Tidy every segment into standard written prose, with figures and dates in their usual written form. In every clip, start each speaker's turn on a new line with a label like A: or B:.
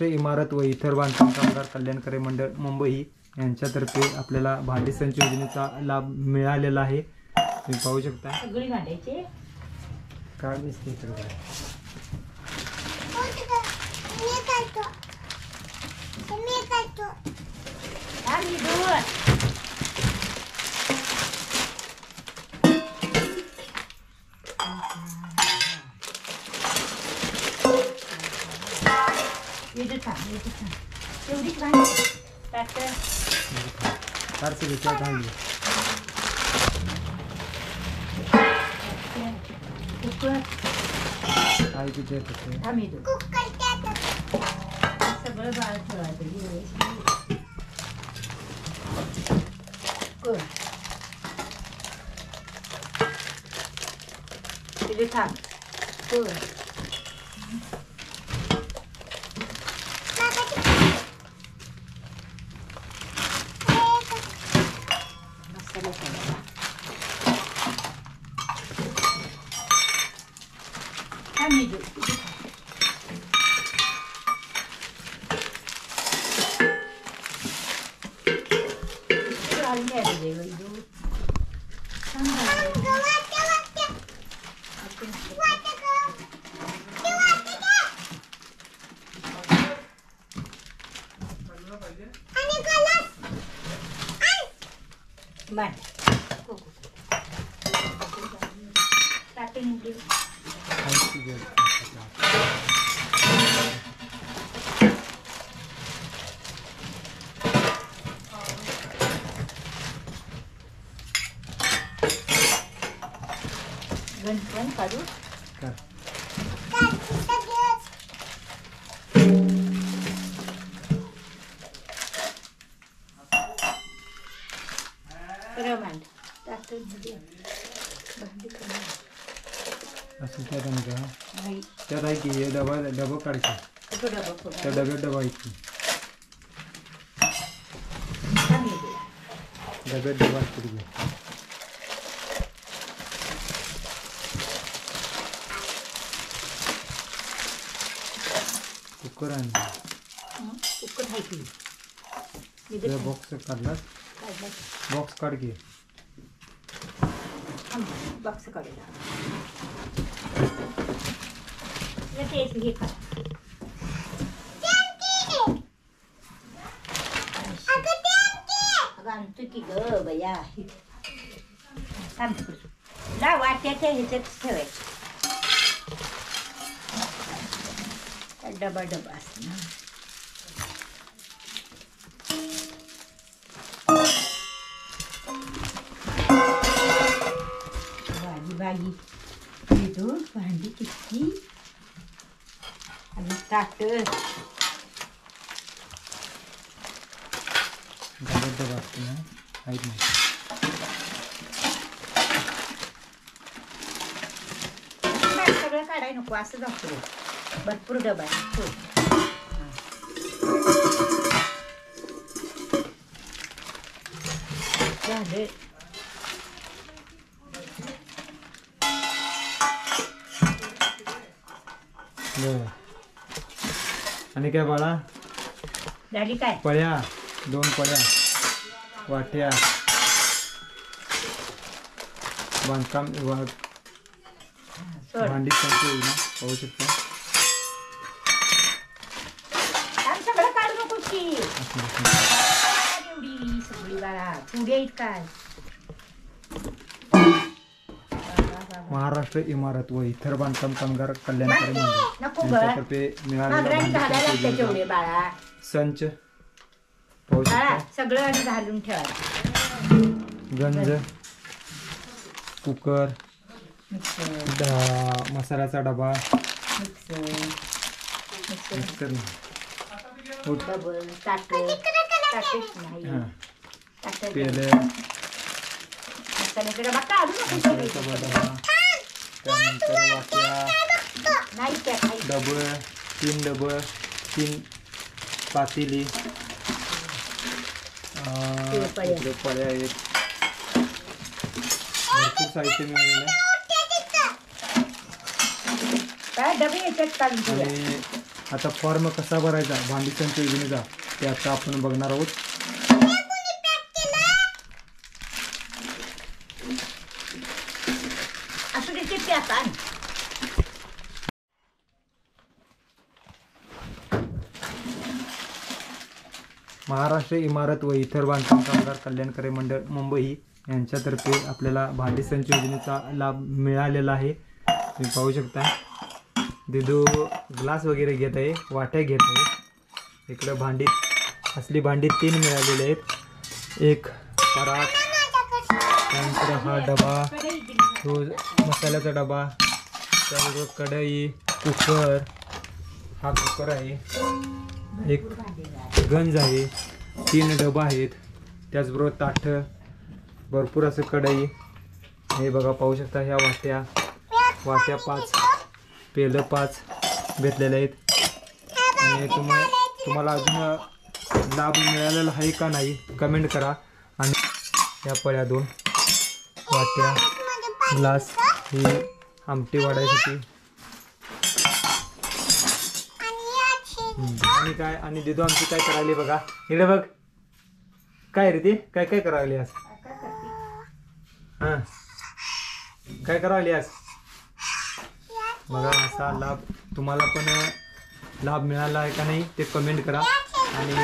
A: महाराष्ट्र इमारत व इतर बांधकाम कामगार कल्याणकारी मंडळ मुंबई यांच्यातर्फे आपल्याला भांडी संच योजनेचा लाभ मिळालेला आहे। तुम्ही पाहू शकता
B: सगळी भांड्याची
A: काय दिसते इकडे
B: एवढीच भांडी टाकतं
A: फारसे विचार आहे
B: कुकर
A: काय किती येतं
B: आम्ही सगळं बाळ ठेवायचं तिथे थांब गणपण काढू
A: असं त्यात आणि का त्यात आहे की हे डबा काढायचा त्या डब्यात डबा आहे की डब्यात डबा असतो कुकर आणि
B: कुकर आहे की
A: बॉक्स काढला बॉक्स काढ की
B: बॉक्स काढूया तेच हे करा आणतो की ग बया ला वाट्याच्या ह्याच्यात ठेवायचं डबा डबा असणार बाई भेटू भांडी किती आणि ताट
A: डबा असतो ना आहेत नाही
B: सगळं काढाय नको असं दाखवू भरपूर डबा आहे झाले
A: आणि काय बाळा
B: झाली काय
A: पळ्या 2 पळ्या वाट्या बांधकाम भांडी संच योजना पाहू शकता
B: सगळं काढू नको की एवढी सगळी बाळा पुढे आहेत काय
A: महाराष्ट्र इमारत व इतर बांधकाम कामगार कल्याणकारी मंडळ यांच्यातर्फे मिळालेला संच पाहू शकता
B: सगळं घालून ठेवा
A: गंज कुकर मसाल्याचा डबा मिक्सर पेले
B: मसाल्याचा डबा काढू नको
A: त्यानंतर वाट्या डबं 3 डबं 3 पातेली पळ्या आहेत भरपूर साहित्य मिळालेलं आहे
B: काय डबे याच्यात काढून
A: आणि आता फॉर्म कसा भरायचा भांडी संच योजनेचा ते आता आपण बघणार आहोत.
B: असं ते चिठ्ठी आता
A: महाराष्ट्र इमारत व इतर बांधकाम कामगार कल्याणकारी मंडळ मुंबई यांच्यातर्फे आपल्याला भांडी संच योजनेचा लाभ मिळालेला आहे. तुम्ही पाहू शकता दिदू ग्लास वगैरे घेत आहे, वाट्या घेत आहे. इकडं भांडी असली भांडी 3 मिळालेली आहेत. एक परात, त्यानंतर हा डबा, तो मसाल्याचा डबा, त्यानंतर कढई, कुकर, हा कुकर आहे, एक गंज आहे, 3 डबा आहेत, त्याचबरोबर ताटं, भरपूर असं कढई. हे बघा पाहू शकता ह्या वाट्या 5, पेलं 5 भेटलेले आहेत. आणि तुम्हाला अजून लाभ मिळालेला आहे का नाही कमेंट करा. आणि या पळ्या 2 वाट्या, ग्लास, ही आमटी वाढायसाठी. आणि काय आणि दिदू आमची काय करायली बघा, इकडे बघ काय रे ती काय काय करायली आज. हां काय करायली आज बघा. असा लाभ तुम्हाला पण लाभ मिळाला आहे का नाही ते कमेंट करा. आणि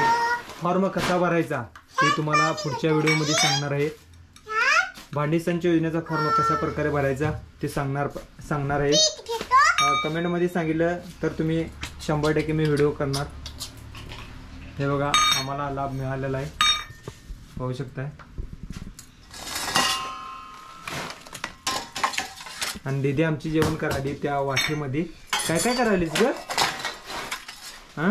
A: फॉर्म कसा भरायचा ते तुम्हाला पुढच्या व्हिडिओमध्ये सांगणार आहे. भांडी संच योजनेचा फॉर्म कशा प्रकारे भरायचा ते सांगणार आहे. कमेंटमध्ये सांगितलं तर तुम्ही 100% मी व्हिडिओ करणार. हे बघा आम्हाला लाभ मिळालेला आहे पाहू शकताय. आणि दीदी आमची जेवण करायली त्या वाटीमध्ये. काय काय करायलीस ग. हां